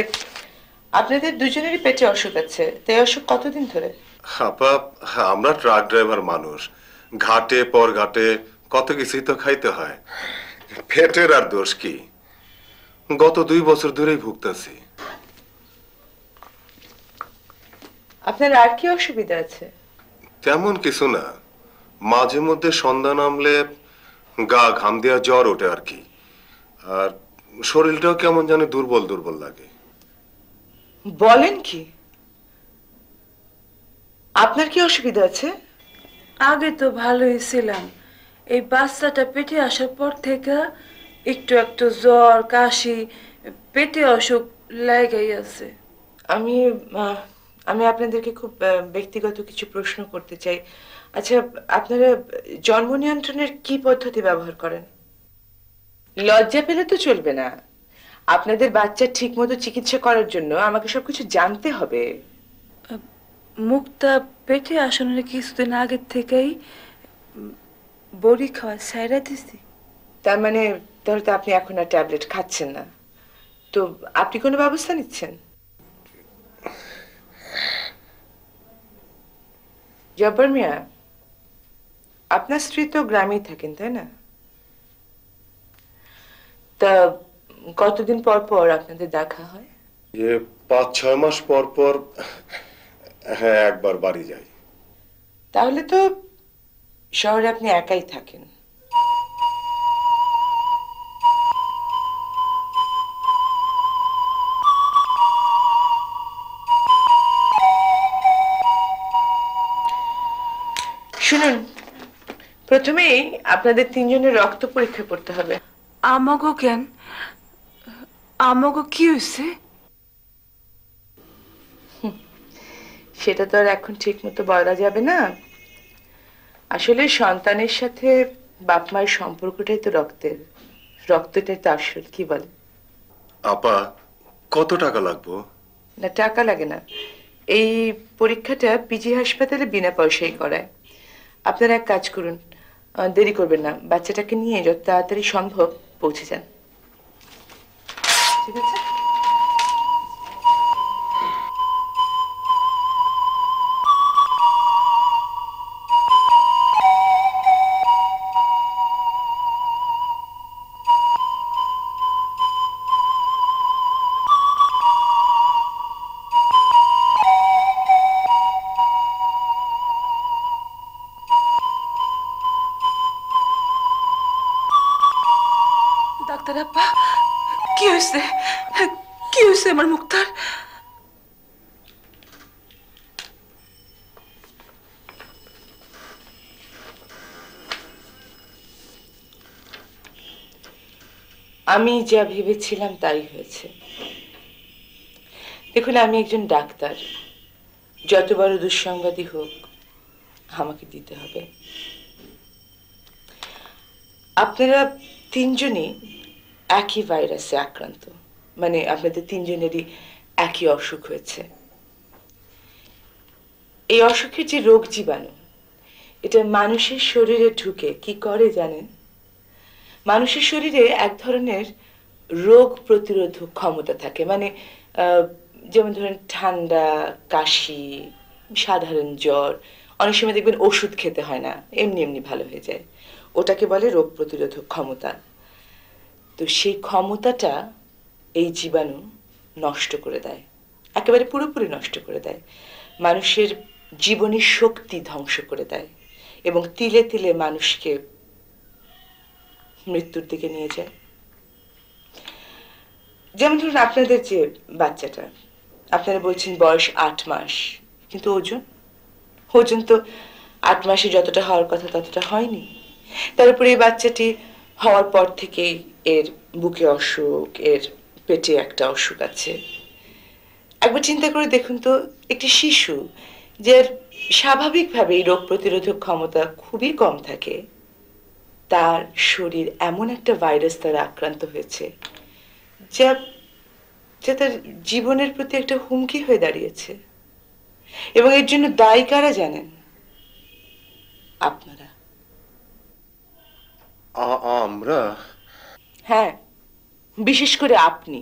আপনাদের দুজনেরই পেটে অসুখ আছে, তাই অসুখ কতদিন ধরে? আপা, আমরা ট্রাক ড্রাইভার মানুষ, ঘাটে পর ঘাটে কত কিছুই তো খাইতে হয়। পেটের আর দোষ কি, গত 2 বছর ধরেই ভুগতেছি। আপনার আর কি অসুবিধা আছে? তেমন কিছু না, মাঝে মধ্যে সন্ধ্যা নামলে গা ঘাম দেওয়া জ্বর ওঠে আর কি। আর শরীরটাও কেমন জানি দুর্বল দুর্বল লাগে। বলেন কি? আপনার কি অসুবিধা আছে? আগে তো ভালোই ছিলাম, এই বাচ্চাটা পেটে আসার পর থেকে একটু একটু জ্বর, কাশি, পেটে অসুখ লাগাই আছে। আমি আমি আপনাদেরকে খুব ব্যক্তিগত কিছু প্রশ্ন করতে চাই। আচ্ছা, আপনারা জন্ম নিয়ন্ত্রণের কি পদ্ধতি ব্যবহার করেন? লজ্জা পেলে তো চলবে না। আপনাদের বাচ্চার ঠিকমতো চিকিৎসা করার জন্য আমাকে সবকিছু জানতে হবে। মুক্তা পেটে আসানোর কিছুদিন আগের থেকেই বড়ি খাওয়া ছাইড়া দিছি। তার মানে তাহলে তো আপনি এখন আর ট্যাবলেট খাচ্ছেন না, তো আপনি কোনো ব্যবস্থা নিচ্ছেন? জব্বার মিয়া, আপনার স্ত্রী তো গ্রামেই থাকেন, তাই না? তা কতদিন পর পর আপনাদের দেখা হয়? 5-6 মাস পর পর হ্যাঁ একবার বাড়ি যাই। তাহলে তো শহরে আপনি একাই থাকেন। শুনুন, প্রথমেই আপনাদের 3 জনের রক্ত পরীক্ষা করতে হবে। আমাগো কেন? আমাগো কি হয়েছে? সেটা তো আর এখন ঠিক মতো বলা যাবে না। আসলে সন্তানের সাথে বাপ মায়ের সম্পর্কটাই তো রক্তের, রক্তটাই তো আসল। কি বলে আপা, কত টাকা লাগবে? না, টাকা লাগে না। এই পরীক্ষাটা পিজি হাসপাতালে বিনা পয়সায় করায়। আপনারা এক কাজ করুন, দেরি করবেন না, বাচ্চাটাকে নিয়ে যত তাড়াতাড়ি সম্ভব পৌঁছে যান। ঠিক আছে? ডাক্তার আপা, কি হয়েছে? কি হয়েছে আমার মুক্তার? আমি যা ভেবেছিলাম তাই হয়েছে। দেখুন, আমি একজন ডাক্তার, যত বড় দুঃসংবাদই হোক আমাকে দিতে হবে। আপনারা 3 জনই একই ভাইরাসে আক্রান্ত, মানে আপনাদের 3 জনেরই একই অসুখ হয়েছে। এই অসুখের যে রোগ জীবাণু, এটা মানুষের শরীরে ঢুকে কি করে জানেন? মানুষের শরীরে এক ধরনের রোগ প্রতিরোধক ক্ষমতা থাকে, মানে যেমন ধরেন ঠান্ডা, কাশি, সাধারণ জ্বর, অনেক সময় দেখবেন ওষুধ খেতে হয় না, এমনি এমনি ভালো হয়ে যায়। ওটাকে বলে রোগ প্রতিরোধক ক্ষমতা। তো সেই ক্ষমতাটা এই জীবাণু নষ্ট করে দেয়, একেবারে পুরোপুরি নষ্ট করে দেয়। মানুষের জীবনের শক্তি ধ্বংস করে দেয় এবং তিলে তিলে মানুষকে মৃত্যুর দিকে নিয়ে যায়। যেমন ধরুন আপনাদের যে বাচ্চাটা, আপনারা বলছেন বয়স 8 মাস, কিন্তু ওজন তো 8 মাসে যতটা হওয়ার কথা ততটা হয়নি। তার উপরে এই বাচ্চাটি হওয়ার পর থেকেই এর বুকে অসুখ, এর পেটে একটা অসুখ আছে। একবার চিন্তা করে দেখুন তো, একটি শিশু যার স্বাভাবিকভাবেই রোগ প্রতিরোধক ক্ষমতা খুবই কম থাকে, তার শরীর এমন একটা ভাইরাস দ্বারা আক্রান্ত হয়েছে যা তার জীবনের প্রতি একটা হুমকি হয়ে দাঁড়িয়েছে। এবং এর জন্য দায়ী কারা জানেন? আপনারা। আমরা? হ্যাঁ, বিশেষ করে আপনি।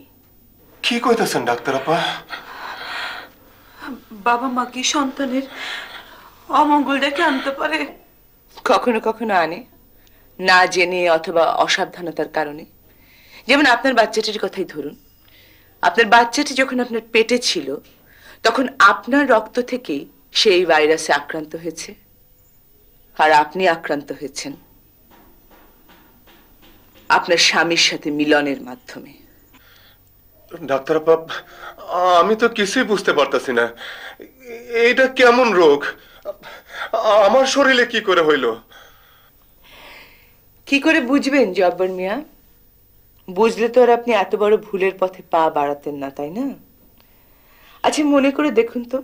কি কইতেছেন ডাক্তার আপা? বাবা মা কি সন্তানের অমঙ্গল ডেকে আনতে পারে? কখনো কখনো আনে, না জেনে অথবা অসাবধানতার কারণে। যেমন আপনার বাচ্চাটির কথাই ধরুন, আপনার বাচ্চাটি যখন আপনার পেটে ছিল তখন আপনার রক্ত থেকেই সেই ভাইরাসে আক্রান্ত হয়েছে, আর আপনি আক্রান্ত হয়েছেন। আপনার স্বামীর সাথে মিলনের মাধ্যমে। ডাক্তার আপা, আমি তো কিছুই বুঝতে পারতাছি না, এটা কেমন রোগ? আমার শরীরে কি করে হইল? কি করে বুঝবেন জব্বর মিয়া? বুঝলে তো আর আপনি এত বড় ভুলের পথে পা বাড়াতেন না, তাই না? আচ্ছা, মনে করে দেখুন তো,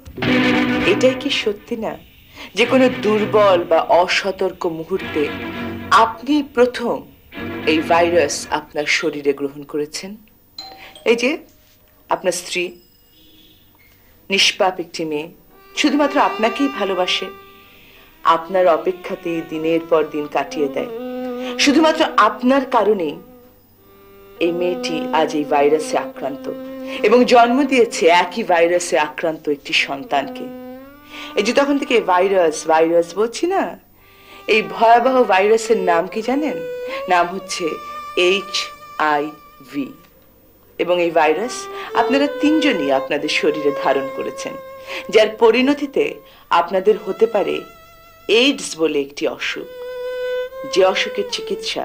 এটাই কি সত্যি না যে কোনো দুর্বল বা অসতর্ক মুহূর্তে আপনি প্রথম এই ভাইরাস আপনার শরীরে গ্রহণ করেছেন? এই যে আপনার স্ত্রী, নিষ্পাপ একটি মেয়ে, শুধুমাত্র আপনাকেই ভালোবাসে, আপনার অপেক্ষাতেই দিনের পর দিন কাটিয়ে দেয়। শুধুমাত্র আপনার কারণেই এই মেয়েটি আজ এই ভাইরাসে আক্রান্ত এবং জন্ম দিয়েছে একই ভাইরাসে আক্রান্ত একটি সন্তানকে। এই যে তখন থেকে ভাইরাস ভাইরাস বলছি না, এই ভয়াবহ ভাইরাসের নাম কি জানেন? নাম হচ্ছে HIV। এবং এই ভাইরাস আপনারা তিনজনই আপনাদের শরীরে ধারণ করেছেন, যার পরিণতিতে আপনাদের হতে পারে এইডস বলে একটি অসুখ, যে অসুখের চিকিৎসা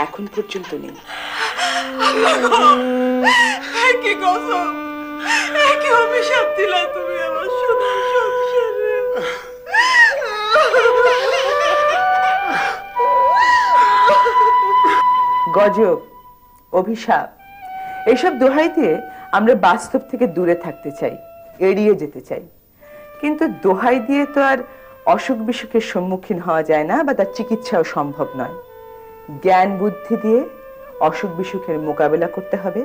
এখন পর্যন্ত নেই। কি কসম, কি অভিশাপ দিলা তুমি আমার সোনার সংসারে। গজব, অভিশাপ, এসব দোহাই দিয়ে আমরা বাস্তব থেকে দূরে থাকতে চাই, এড়িয়ে যেতে চাই। কিন্তু দোহাই দিয়ে তো আর অসুখ বিসুখের সম্মুখীন হওয়া যায় না, বা তার চিকিৎসাও সম্ভব নয়। জ্ঞান বুদ্ধি দিয়ে অসুখ বিসুখের মোকাবেলা করতে হবে,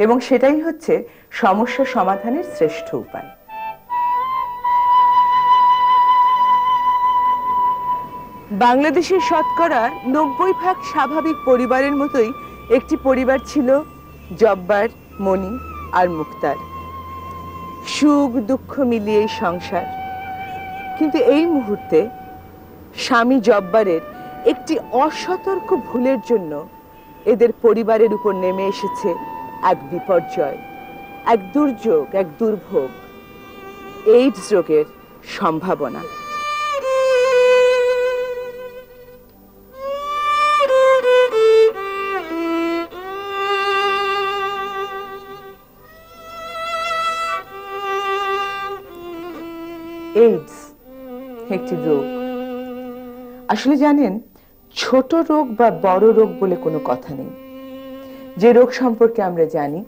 এবং সেটাই হচ্ছে সমস্যা সমাধানের শ্রেষ্ঠ উপায়। বাংলাদেশের শতকরা 90% স্বাভাবিক পরিবারের মতোই একটি পরিবার ছিল জব্বার, মনি আর মুক্তার। সুখ দুঃখ মিলিয়ে সংসার। কিন্তু এই মুহূর্তে স্বামী জব্বারের একটি অসতর্ক ভুলের জন্য এদের পরিবারের উপর নেমে এসেছে এক বিপর্যয়, এক দুর্যোগ, এক দুর্ভোগ, এইডস রোগের সম্ভাবনা। এইডস একটি রোগ। আসলে জানেন, ছোট রোগ বা বড় রোগ বলে কোনো কথা নেই। যে রোগ সম্পর্কে আমরা জানি,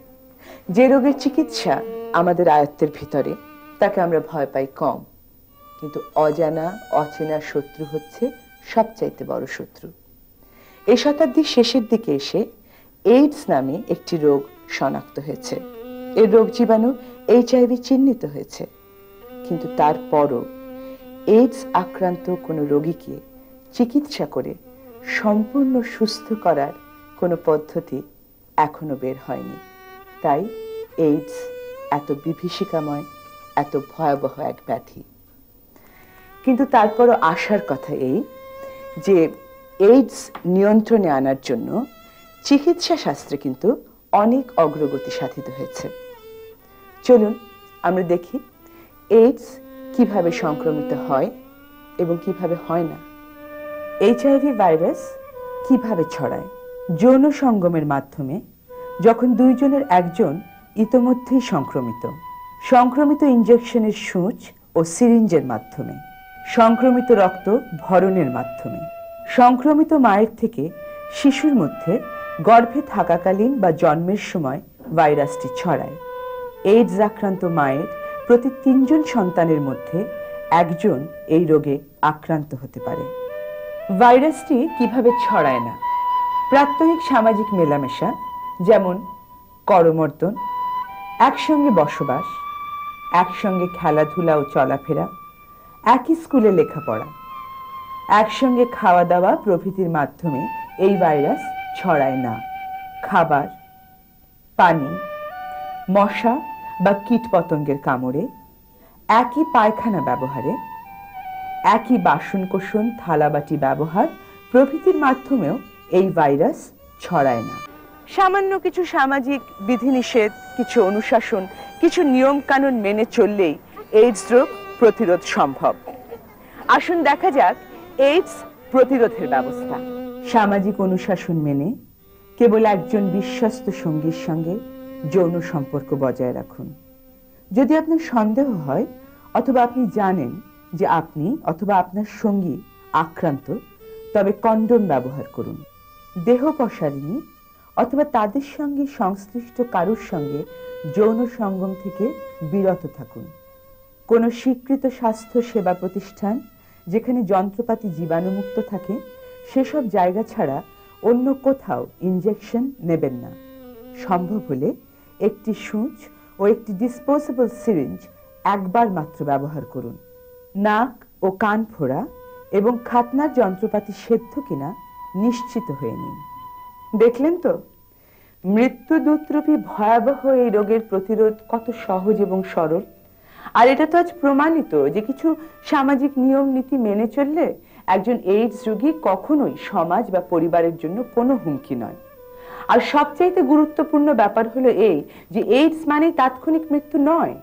যে রোগের চিকিৎসা আমাদের আয়ত্তের ভিতরে, তাকে আমরা ভয় পাই কম। কিন্তু অজানা অচেনা শত্রু হচ্ছে সবচাইতে বড় শত্রু। এই শতাব্দীর শেষের দিকে এসে এইডস নামে একটি রোগ শনাক্ত হয়েছে। এর রোগ জীবাণু HIV চিহ্নিত হয়েছে। কিন্তু তারপরও এইডস আক্রান্ত কোনো রোগীকে চিকিৎসা করে সম্পূর্ণ সুস্থ করার কোনো পদ্ধতি এখনো বের হয়নি। তাই এইডস এত বিভীষিকাময়, এত ভয়াবহ এক ব্যাধি। কিন্তু তারপরও আশার কথা এই যে এইডস নিয়ন্ত্রণে আনার জন্য চিকিৎসা শাস্ত্রে কিন্তু অনেক অগ্রগতি সাধিত হয়েছে। চলুন আমরা দেখি এইডস কিভাবে সংক্রমিত হয় এবং কিভাবে হয় না। HIV ভাইরাস কিভাবে ছড়ায়? যৌন সঙ্গমের মাধ্যমে, যখন দুইজনের একজন ইতোমধ্যেই সংক্রমিত ইনজেকশনের সূঁচ ও সিরিঞ্জের মাধ্যমে, সংক্রমিত রক্ত ভরণের মাধ্যমে, সংক্রমিত মায়ের থেকে শিশুর মধ্যে গর্ভে থাকাকালীন বা জন্মের সময় ভাইরাসটি ছড়ায়। এইডস আক্রান্ত মায়ের প্রতি 3 জন সন্তানের মধ্যে একজন এই রোগে আক্রান্ত হতে পারে। ভাইরাসটি কিভাবে ছড়ায় না? প্রাত্যহিক সামাজিক মেলামেশা, যেমন করমর্দন, একসঙ্গে বসবাস, একসঙ্গে খেলাধুলা ও চলাফেরা, একই স্কুলে লেখাপড়া, একসঙ্গে খাওয়া দাওয়া প্রভৃতির মাধ্যমে এই ভাইরাস ছড়ায় না। খাবার, পানি, মশা বা কীটপতঙ্গের কামড়ে, একই পায়খানা ব্যবহারে, একই বাসনকোসন থালাবাটি ব্যবহার প্রভৃতির মাধ্যমেও এই ভাইরাস ছড়ায় না। সামান্য কিছু সামাজিক বিধিনিষেধ, কিছু অনুশাসন, কিছু নিয়ম কানুন মেনে চললেই এইডস রোগ প্রতিরোধ সম্ভব। আসুন দেখা যাক এইডস প্রতিরোধের ব্যবস্থা। সামাজিক অনুশাসন মেনে কেবল একজন বিশ্বস্ত সঙ্গীর সঙ্গে যৌন সম্পর্ক বজায় রাখুন। যদি আপনার সন্দেহ হয় অথবা আপনি জানেন যে আপনি অথবা আপনার সঙ্গী আক্রান্ত, তবে কন্ডোম ব্যবহার করুন। দেহ প্রসারিণী অথবা তাদের সঙ্গে সংশ্লিষ্ট কারোর সঙ্গে যৌন সঙ্গম থেকে বিরত থাকুন। কোনো স্বীকৃত স্বাস্থ্য সেবা প্রতিষ্ঠান যেখানে যন্ত্রপাতি জীবাণুমুক্ত থাকে সেসব জায়গা ছাড়া অন্য কোথাও ইনজেকশন নেবেন না। সম্ভব হলে একটি সূঁচ ও একটি ডিসপোজেবল সিরিঞ্জ একবার মাত্র ব্যবহার করুন। নাক ও কান ফোড়া এবং খাতনার যন্ত্রপাতি সেদ্ধ কিনা নিশ্চিত হয়ে নিন। দেখলেন তো মৃত্যুদূতরূপী ভয়াবহ এই রোগের প্রতিরোধ কত সহজ এবং সরল। আর এটা তো আজ প্রমাণিত যে কিছু সামাজিক নিয়ম নীতি মেনে চললে একজন এইডস রোগী কখনোই সমাজ বা পরিবারের জন্য কোনো হুমকি নয়। আর সবচাইতে গুরুত্বপূর্ণ ব্যাপার হলো এই যে এইডস মানে তাৎক্ষণিক মৃত্যু নয়।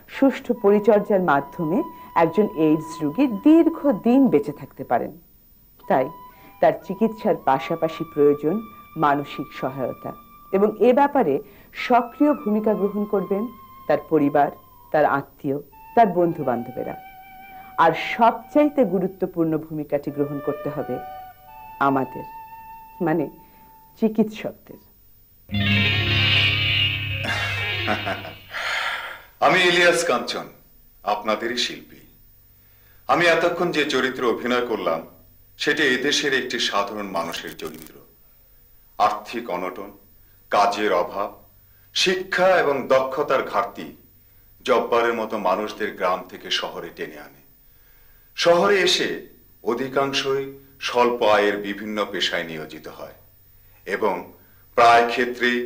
সুষ্ঠু পরিচর্যার মাধ্যমে একজন এইডস রোগী দীর্ঘদিন বেঁচে থাকতে পারেন। তাই তার চিকিৎসার পাশাপাশি প্রয়োজন মানসিক সহায়তা, এবং এ ব্যাপারে সক্রিয় ভূমিকা গ্রহণ করবেন তার পরিবার, তার আত্মীয়, তার বন্ধু বান্ধবেরা। আর সবচাইতে গুরুত্বপূর্ণ ভূমিকাটি গ্রহণ করতে হবে আমাদের, মানে চিকিৎসকদের। আমি ইলিয়াস কাঞ্চন, আপনাদেরই শিল্পী। আমি এতক্ষণ যে চরিত্রে অভিনয় করলাম সেটি এদেশের একটি সাধারণ মানুষের চরিত্র। আর্থিক অনটন, কাজের অভাব, শিক্ষা এবং দক্ষতার ঘাটতি জব্বারের মতো মানুষদের গ্রাম থেকে শহরে টেনে আনে। শহরে এসে অধিকাংশই স্বল্প আয়ের বিভিন্ন পেশায় নিয়োজিত হয় এবং প্রায় ক্ষেত্রেই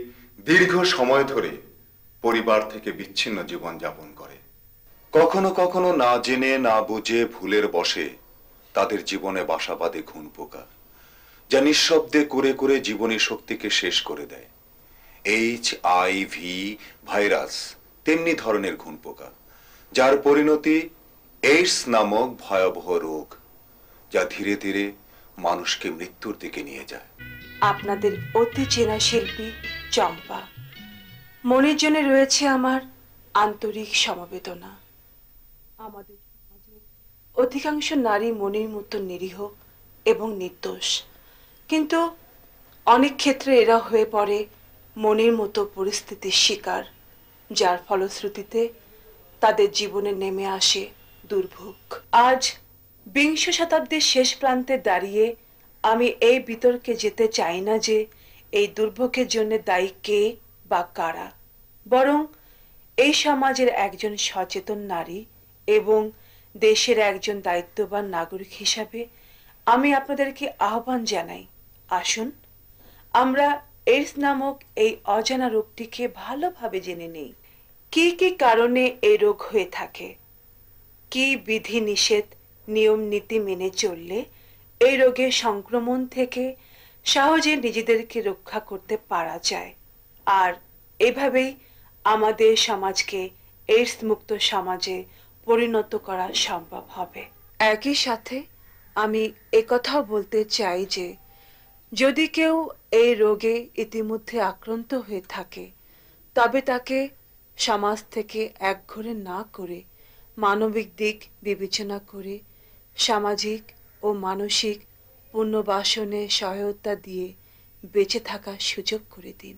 দীর্ঘ সময় ধরে পরিবার থেকে বিচ্ছিন্ন জীবনযাপন করে। কখনো কখনো না জেনে না বুঝে ভুলের বশে তাদের জীবনে বাসা বাঁধে ঘুণ পোকা, যা নিঃশব্দে করে করে জীবনী শক্তিকে শেষ করে দেয়। HIV ভাইরাস তেমনি ধরনের ঘুণ পোকা, যার পরিণতি এইডস নামক ভয়াবহ রোগ, যা ধীরে ধীরে মানুষকে মৃত্যুর দিকে নিয়ে যায়। আপনাদের অতি চেনা শিল্পী চম্পা। মনের জন্য রয়েছে আমার আন্তরিক সমবেদনা। আমাদের অধিকাংশ নারী মনের মতো নিরীহ এবং নির্দোষ, কিন্তু অনেক ক্ষেত্রে এরা হয়ে পড়ে মনের মতো পরিস্থিতির শিকার, যার ফলশ্রুতিতে তাদের জীবনে নেমে আসে দুর্ভোগ। আজ বিংশ শতাব্দীর শেষ প্রান্তে দাঁড়িয়ে আমি এই বিতর্কে যেতে চাই না যে এই দুর্ভোগের জন্য দায়ী কে বা কারা, বরং এই সমাজের একজন সচেতন নারী এবং দেশের একজন দায়িত্ববান নাগরিক হিসাবে আমি আপনাদেরকে আহ্বান জানাই, আসুন আমরা এইডস নামক এই অজানা রোগটিকে ভালোভাবে জেনে নেই। কি কি কারণে এই রোগ হয়ে থাকে, কি বিধি নিষেধ নিয়ম নীতি মেনে চললে এই রোগের সংক্রমণ থেকে সহজে নিজেদেরকে রক্ষা করতে পারা যায়, আর এভাবেই আমাদের সমাজকে এইডস মুক্ত সমাজে পরিণত করা সম্ভব হবে। একই সাথে আমি একথাও বলতে চাই যে যদি কেউ এই রোগে ইতিমধ্যে আক্রান্ত হয়ে থাকে তবে তাকে সমাজ থেকে একঘরে না করে মানবিক দিক বিবেচনা করে সামাজিক ও মানসিক পুনর্বাসনে সহায়তা দিয়ে বেঁচে থাকার সুযোগ করে দিন।